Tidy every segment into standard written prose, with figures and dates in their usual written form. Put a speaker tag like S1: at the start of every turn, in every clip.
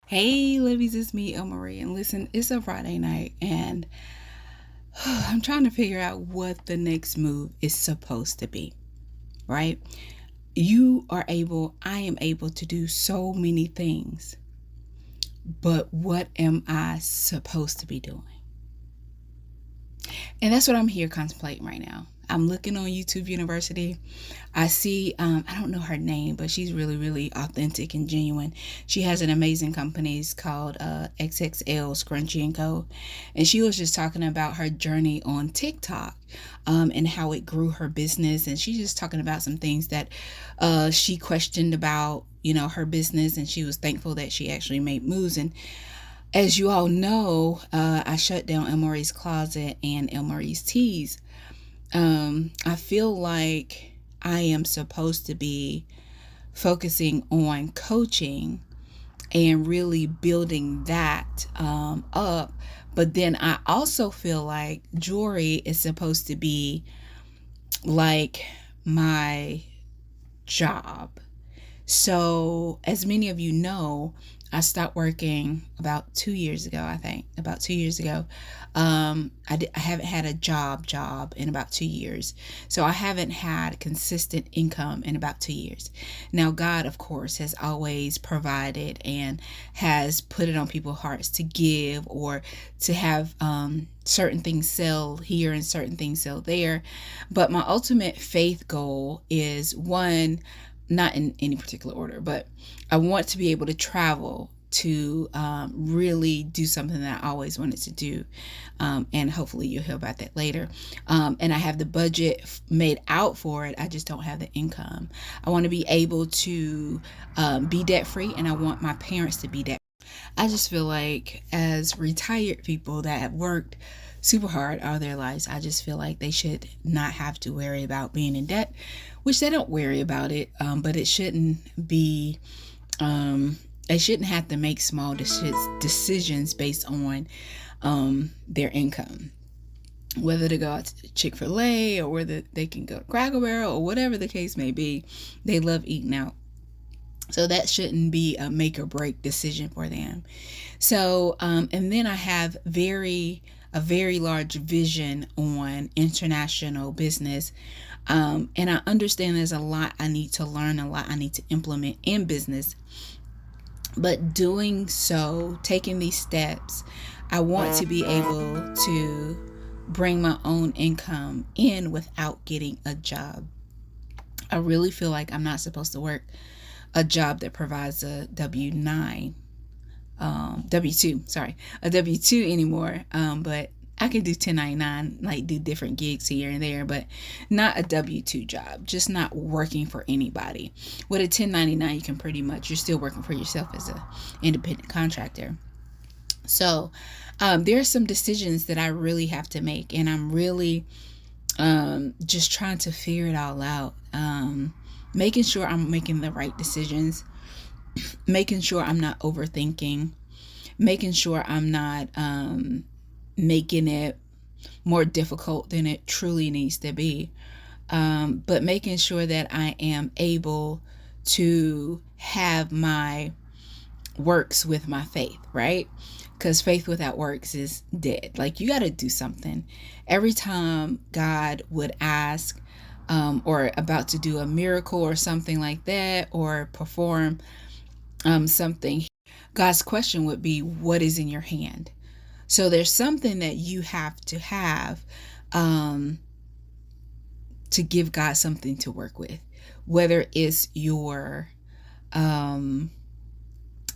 S1: Hey, Libby's, it's me, El Marie. And listen, it's a Friday night, and I'm trying to figure out what the next move is supposed to be, right? I am able to do so many things, but what am I supposed to be doing? And that's what I'm here contemplating right now. I'm looking on YouTube University. I see, I don't know her name, but she's really, really authentic and genuine. She has an amazing company. It's called XXL Scrunchy and Co. And she was just talking about her journey on TikTok, and how it grew her business. And she's just talking about some things that she questioned about, her business. And she was thankful that she actually made moves. And as you all know, I shut down El Marie's Closet and El Marie's Teas. I feel like I am supposed to be focusing on coaching and really building that up. But then I also feel like jewelry is supposed to be like my job. So, as many of you know, I stopped working about 2 years ago. I think about 2 years ago. I haven't had a job in about 2 years, so I haven't had consistent income in about 2 years. Now, God, of course, has always provided and has put it on people's hearts to give or to have certain things sell here and certain things sell there. But my ultimate faith goal is one, not in any particular order, but I want to be able to travel to really do something that I always wanted to do. And hopefully you'll hear about that later. And I have the budget made out for it. I just don't have the income. I want to be able to be debt free, and I want my parents to be debt. I just feel like as retired people that have worked super hard all their lives, I just feel like they should not have to worry about being in debt, which they don't worry about it, but it shouldn't be, they shouldn't have to make small decisions based on their income. Whether to go out to Chick-fil-A or whether they can go to Cracker Barrel or whatever the case may be, they love eating out. So that shouldn't be a make or break decision for them. So, and then I have a very large vision on international business. And I understand there's a lot I need to learn, a lot I need to implement in business. But doing so, taking these steps, I want to be able to bring my own income in without getting a job. I really feel like I'm not supposed to work a job that provides a W2 anymore. But I can do 1099, like do different gigs here and there, but not a W2 job, just not working for anybody. With a 1099, you can pretty much, you're still working for yourself as an independent contractor. So there are some decisions that I really have to make, and I'm really just trying to figure it all out. Making sure I'm making the right decisions, making sure I'm not overthinking, making sure I'm not making it more difficult than it truly needs to be, but making sure that I am able to have my works with my faith, right? Because faith without works is dead. Like, you got to do something. Every time God would ask, or about to do a miracle or something like that, or perform something, God's question would be, what is in your hand? So there's something that you have um, to give God something to work with, whether it's your the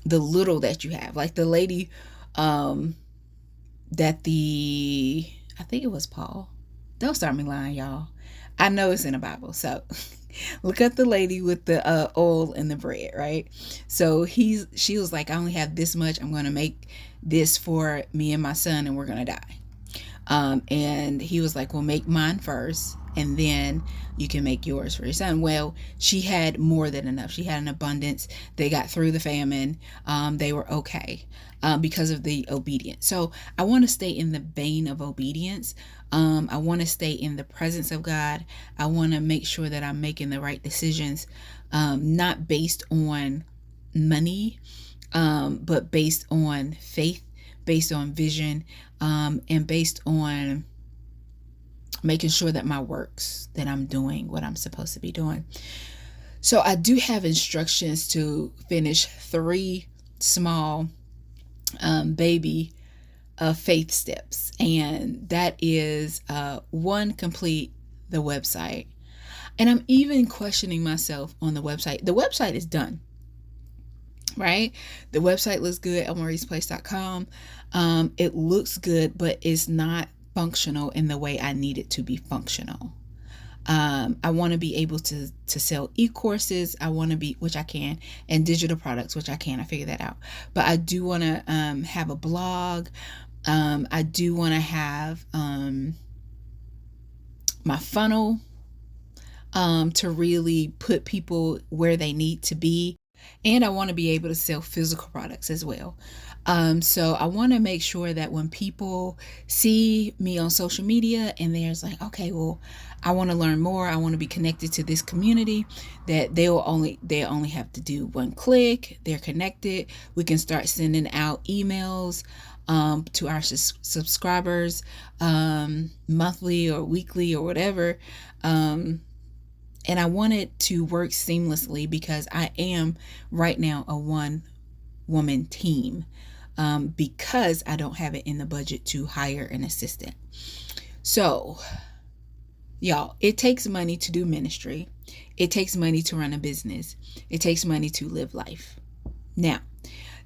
S1: little that you have, like the lady that I think it was Paul. Don't start me lying, y'all. I know it's in the Bible, so look at the lady with the oil and the bread, right? So she was like, I only have this much. I'm going to make this for me and my son, and we're going to die. And he was like, well, make mine first, and then you can make yours for your son. Well, she had more than enough. She had an abundance. They got through the famine. They were okay because of the obedience. So I want to stay in the vein of obedience. I want to stay in the presence of God. I want to make sure that I'm making the right decisions, not based on money, but based on faith, based on vision, and based on making sure that my works, that I'm doing what I'm supposed to be doing. So I do have instructions to finish 3 small baby faith steps, and that is 1, complete the website. And I'm even questioning myself on the website. The website is done, right? The website looks good, elmariceplace.com. It looks good, but it's not functional in the way I need it to be functional. I want to be able to sell e-courses. I want to be, which I can, and digital products, which I can. I figured that out. But I do want to have a blog. I do want to have my funnel to really put people where they need to be. And I want to be able to sell physical products as well. So I want to make sure that when people see me on social media and there's like, okay, well, I want to learn more, I want to be connected to this community, that they only have to do 1 click. They're connected. We can start sending out emails to our subscribers monthly or weekly or whatever. And I want it to work seamlessly because I am right now a 1-woman team, because I don't have it in the budget to hire an assistant. So, y'all, it takes money to do ministry. It takes money to run a business. It takes money to live life. Now,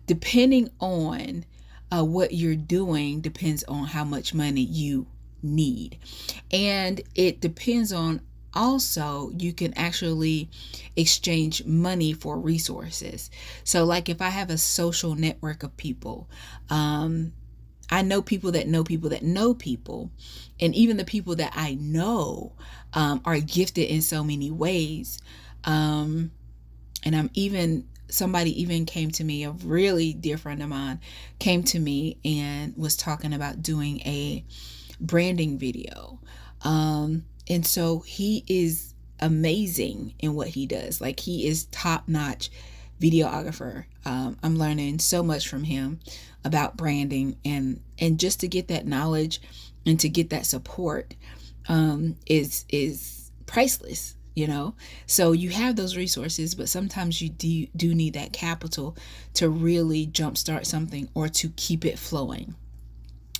S1: depending on what you're doing depends on how much money you need. And it depends on, also, you can actually exchange money for resources. So like if I have a social network of people, I know people that know people that know people, and even the people that I know are gifted in so many ways. And somebody even came to me, a really dear friend of mine came to me and was talking about doing a branding video. And so he is amazing in what he does. Like, he is top-notch videographer. I'm learning so much from him about branding, and just to get that knowledge and to get that support is priceless, you know. So you have those resources, but sometimes you do need that capital to really jumpstart something or to keep it flowing.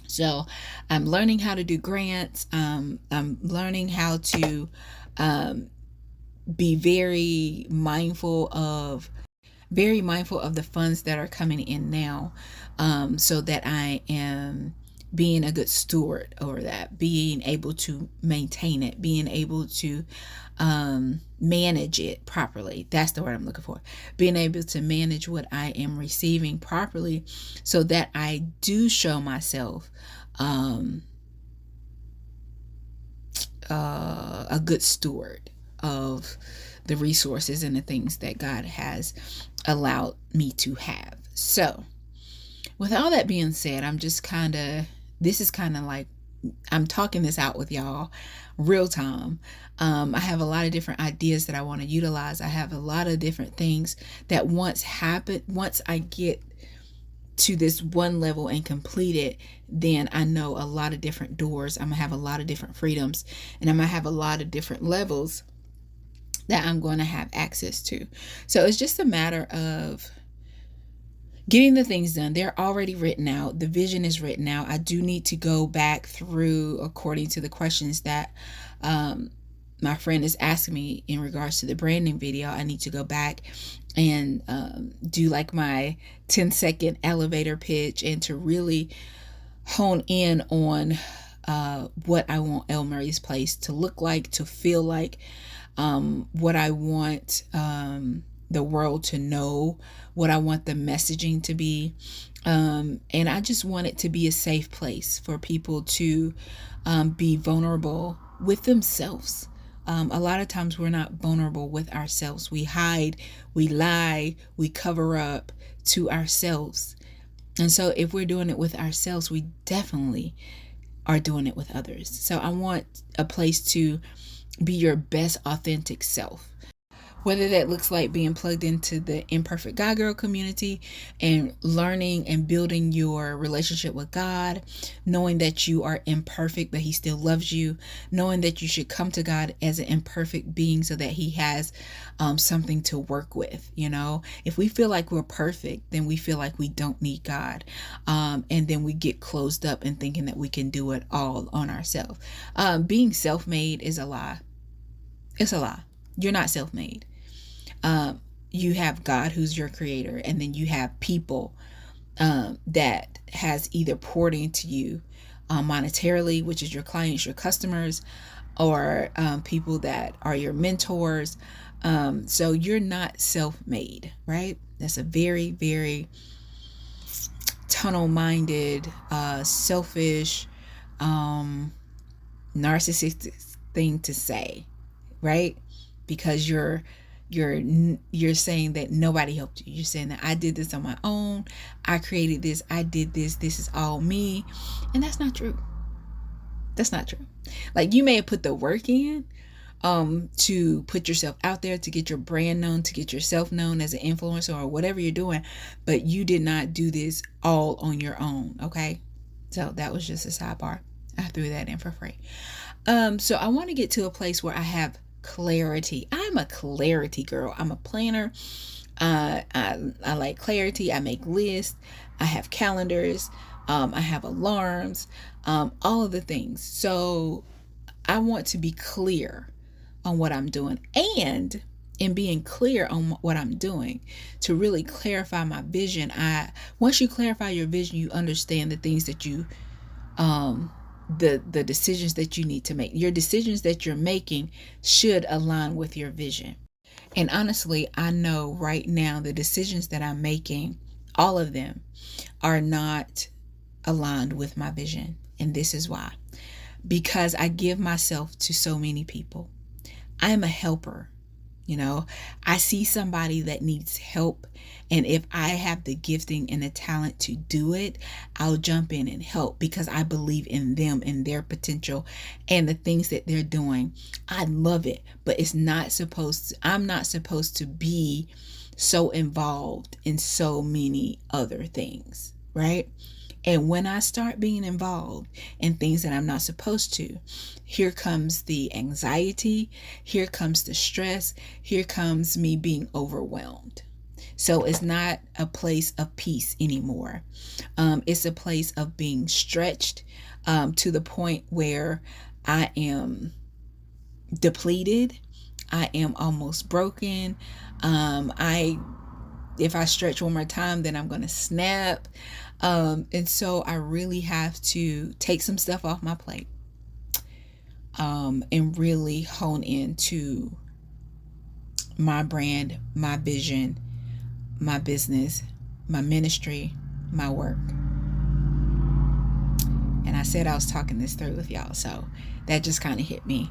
S1: So I'm learning how to do grants. I'm learning how to be very mindful of the funds that are coming in now, so that I am being a good steward over that, being able to maintain it, being able to manage it properly. That's the word I'm looking for. Being able to manage what I am receiving properly, so that I do show myself a good steward of the resources and the things that God has allowed me to have. So with all that being said, this is kind of like, I'm talking this out with y'all real time. I have a lot of different ideas that I want to utilize. I have a lot of different things that once I get to this one level and complete it, then I know a lot of different doors. I'm gonna have a lot of different freedoms, and I'm gonna have a lot of different levels that I'm going to have access to. So it's just a matter of getting the things done. They're already written out. The vision is written out. I do need to go back through, according to the questions that my friend is asking me in regards to the branding video. I need to go back and do like my 10-second elevator pitch, and to really hone in on what I want El Murray's Place to look like, to feel like, what I want the world to know, what I want the messaging to be. And I just want it to be a safe place for people to be vulnerable with themselves. A lot of times we're not vulnerable with ourselves. We hide, we lie, we cover up to ourselves. And so if we're doing it with ourselves, we definitely are doing it with others. So I want a place to be your best authentic self. whether that looks like being plugged into the Imperfect God Girl community and learning and building your relationship with God, knowing that you are imperfect, but He still loves you, knowing that you should come to God as an imperfect being so that He has something to work with. If we feel like we're perfect, then we feel like we don't need God. And then we get closed up in thinking that we can do it all on ourselves. Being self-made is a lie. It's a lie. You're not self-made. You have God, who's your creator, and then you have people that has either poured into you monetarily, which is your clients, your customers, or people that are your mentors. So you're not self-made, right? That's a very, very tunnel-minded, selfish, narcissistic thing to say, right? Because you're saying that nobody helped you. You're saying that I did this on my own. I created this. I did this. This is all me. And that's not true. That's not true. Like, you may have put the work in to put yourself out there, to get your brand known, to get yourself known as an influencer or whatever you're doing, but you did not do this all on your own. Okay. So that was just a sidebar. I threw that in for free. So I want to get to a place where I have clarity. I'm a clarity girl. I'm a planner. I like clarity. I make lists. I have calendars. I have alarms, all of the things. So I want to be clear on what I'm doing, and in being clear on what I'm doing, to really clarify my vision. Once you clarify your vision, you understand the things that you, the decisions that you need to make. Your decisions that you're making should align with your vision. And honestly, I know right now the decisions that I'm making, all of them, are not aligned with my vision. And this is why. Because I give myself to so many people. I am a helper. I see somebody that needs help, and if I have the gifting and the talent to do it, I'll jump in and help, because I believe in them and their potential and the things that they're doing. I love it, but I'm not supposed to be so involved in so many other things, right? And when I start being involved in things that I'm not supposed to, here comes the anxiety, here comes the stress, here comes me being overwhelmed. So it's not a place of peace anymore. It's a place of being stretched to the point where I am depleted. I am almost broken. If I stretch one more time, then I'm going to snap. And so I really have to take some stuff off my plate, and really hone into my brand, my vision, my business, my ministry, my work. And I said I was talking this through with y'all, so that just kind of hit me.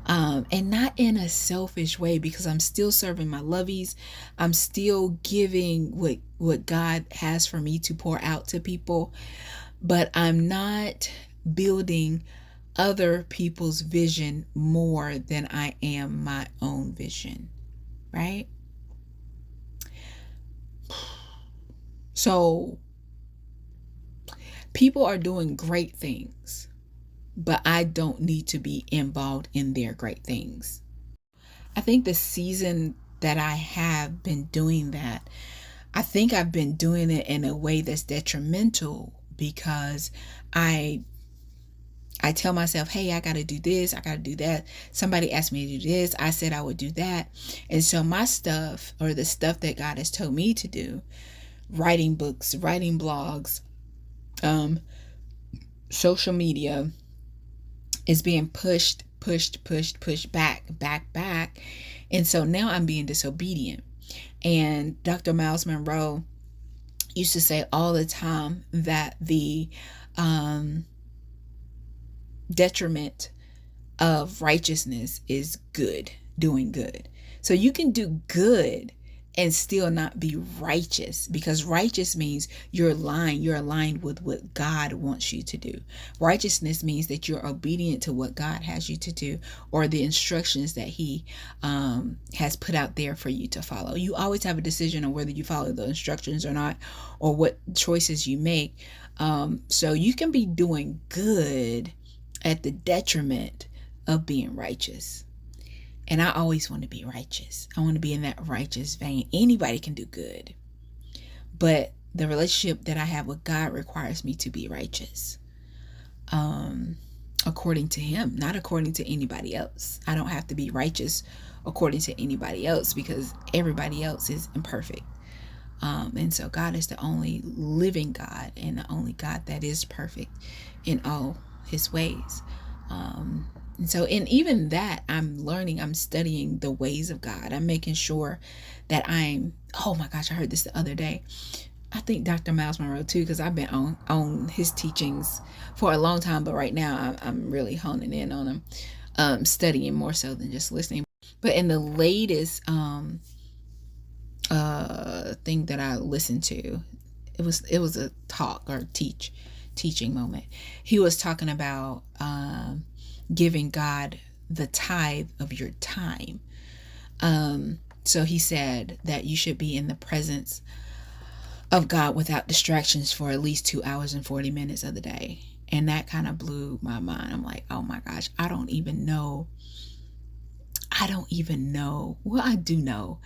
S1: And not in a selfish way, because I'm still serving my lovies. I'm still giving what God has for me to pour out to people, but I'm not building other people's vision more than I am my own vision, right? So people are doing great things, but I don't need to be involved in their great things. I think the season that I have been doing that, I think I've been doing it in a way that's detrimental, because I tell myself, hey, I got to do this, I got to do that. Somebody asked me to do this, I said I would do that. And so my stuff, or the stuff that God has told me to do, writing books, writing blogs, social media, is being pushed back. And so now I'm being disobedient. And Dr. Miles Monroe used to say all the time that the detriment of righteousness is good, doing good. So you can do good and still not be righteous, because righteous means you're aligned with what God wants you to do. Righteousness means that you're obedient to what God has you to do, or the instructions that he has put out there for you to follow. You always have a decision on whether you follow the instructions or not, or what choices you make. So you can be doing good at the detriment of being righteous. And I always want to be righteous. I want to be in that righteous vein. Anybody can do good, but the relationship that I have with God requires me to be righteous, according to him, not according to anybody else. I don't have to be righteous according to anybody else, because everybody else is imperfect. And so God is the only living God, and the only God that is perfect in all his ways. And so in even that, I'm studying the ways of God. I'm making sure that oh my gosh, I heard this the other day. I think Dr. Miles Monroe too, because I've been on his teachings for a long time, but right now I'm really honing in on them, studying more so than just listening. But in the latest thing that I listened to, it was a talk or teaching moment. He was talking about giving God the tithe of your time. So he said that you should be in the presence of God without distractions for at least 2 hours and 40 minutes of the day. And that kind of blew my mind. I'm like, oh my gosh, I don't even know. Well, I do know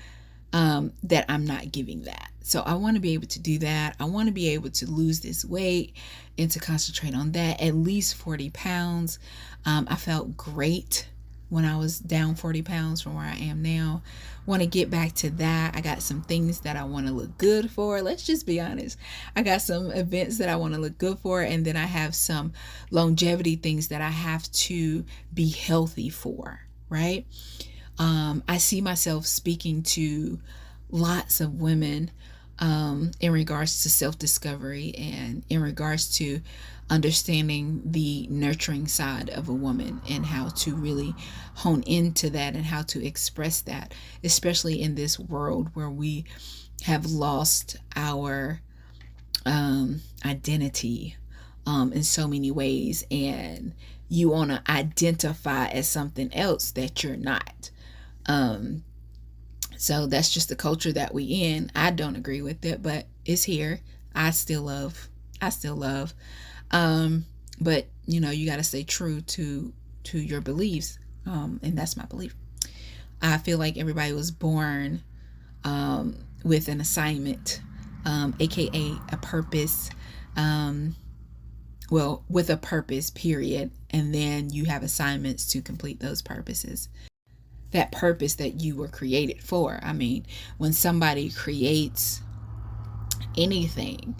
S1: that I'm not giving that. So I want to be able to do that. I want to be able to lose this weight and to concentrate on that, at least 40 pounds. I felt great when I was down 40 pounds from where I am now. Want to get back to that. I got some things that I want to look good for. Let's just be honest. I got some events that I want to look good for, and then I have some longevity things that I have to be healthy for, right? I see myself speaking to lots of women in regards to self-discovery, and in regards to understanding the nurturing side of a woman, and how to really hone into that and how to express that, especially in this world where we have lost our identity in so many ways, and you want to identify as something else that you're not. So that's just the culture that we in. I don't agree with it, but it's here. I still love. But you know, you got to stay true to your beliefs. And that's my belief. I feel like everybody was born with an assignment, aka a purpose. Well, with a purpose, period. And then you have assignments to complete those purposes. That purpose that you were created for. I mean, when somebody creates anything,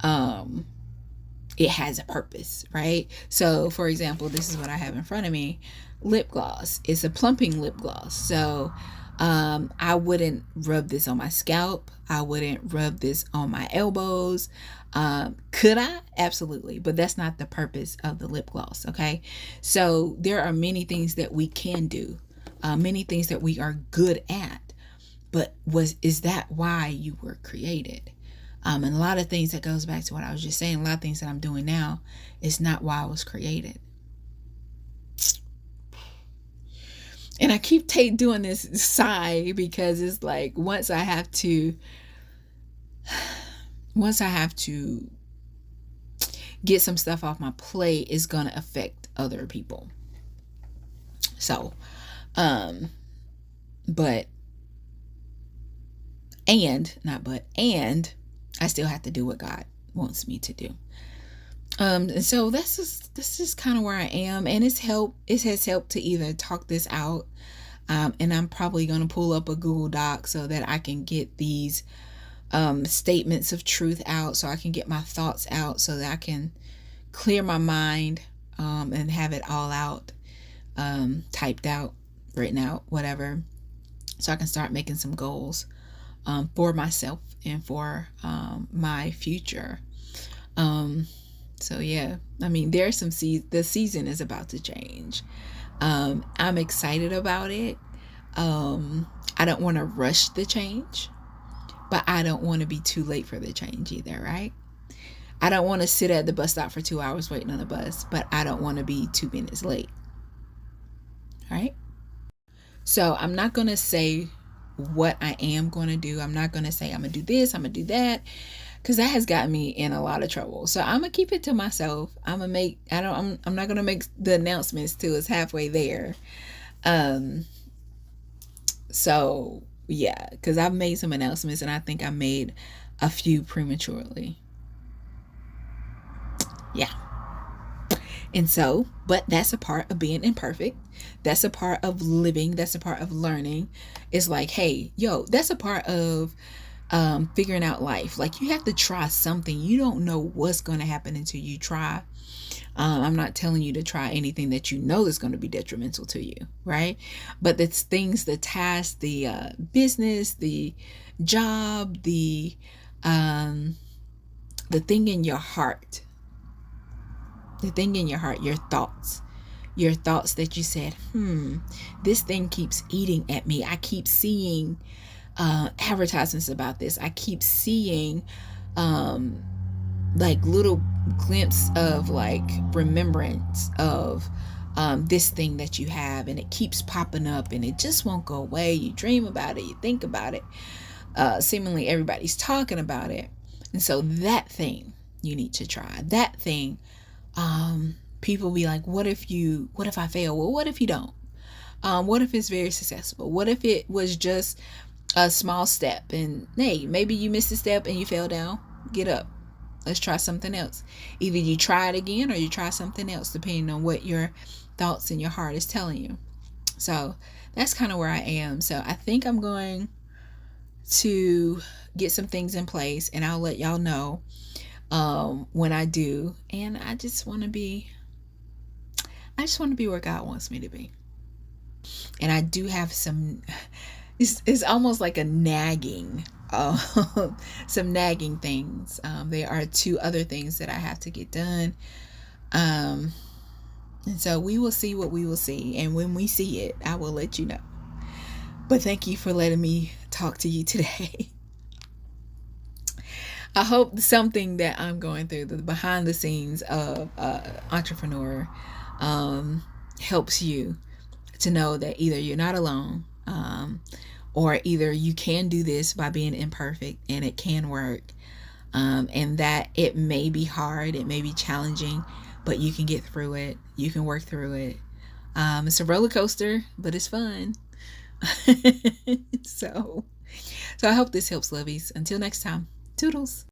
S1: it has a purpose, right? So, for example, this is what I have in front of me. Lip gloss. It's a plumping lip gloss. So, I wouldn't rub this on my scalp. I wouldn't rub this on my elbows. Could I? Absolutely. But that's not the purpose of the lip gloss, okay? So, there are many things that we can do. Many things that we are good at, but is that why you were created? And a lot of things that goes back to what I was just saying, a lot of things that I'm doing now is not why I was created. And I keep doing this sigh, because it's like, once I have to get some stuff off my plate, it's going to affect other people. So, and I still have to do what God wants me to do. And so this is kind of where I am, and it has helped to either talk this out, and I'm probably going to pull up a Google Doc so that I can get these statements of truth out, so I can get my thoughts out, so that I can clear my mind, and have it all out, typed out, written out, whatever, so I can start making some goals for myself and for my future. So yeah, I mean, there's some the season is about to change. I'm excited about it. I don't want to rush the change. but I don't want to be too late for the change either, right? I don't want to sit at the bus stop for 2 hours waiting on the bus, but I don't want to be 2 minutes late, right? So I'm not going to say what I am going to do. I'm not going to say I'm going to do this, I'm going to do that, because that has gotten me in a lot of trouble. So I'm going to keep it to myself. I'm not going to make the announcements till it's halfway there. So yeah, because I've made some announcements and I think I made a few prematurely. Yeah. And so, but that's a part of being imperfect. That's a part of living. That's a part of learning. It's like, hey, yo, that's a part of figuring out life. Like, you have to try something. You don't know what's going to happen until you try. I'm not telling you to try anything that you know is going to be detrimental to you, right? But it's things, the task, the business, the job, the thing in your heart, your thoughts that you said, this thing keeps eating at me. I keep seeing advertisements about this. I keep seeing like little glimpse of like remembrance of this thing that you have, and it keeps popping up and it just won't go away. You dream about it, you think about it, seemingly everybody's talking about it. And so that thing you need to try. That thing, people be like, what if I fail? Well, what if you don't? What if it's very successful? What if it was just a small step, and hey, maybe you missed a step and you fell down? Get up. Let's try something else. Either you try it again or you try something else, depending on what your thoughts and your heart is telling you. So that's kind of where I am. So I think I'm going to get some things in place, and I'll let y'all know when I do. And I just want to be where God wants me to be. And I do have some, it's almost like a nagging, some nagging things. There are 2 other things that I have to get done. And so we will see what we will see. And when we see it, I will let you know. But thank you for letting me talk to you today. I hope something that I'm going through, the behind the scenes of entrepreneur, helps you to know that either you're not alone, or either you can do this by being imperfect and it can work, and that it may be hard, it may be challenging, but you can get through it. You can work through it. It's a roller coaster, but it's fun. So I hope this helps, lovies. Until next time, toodles.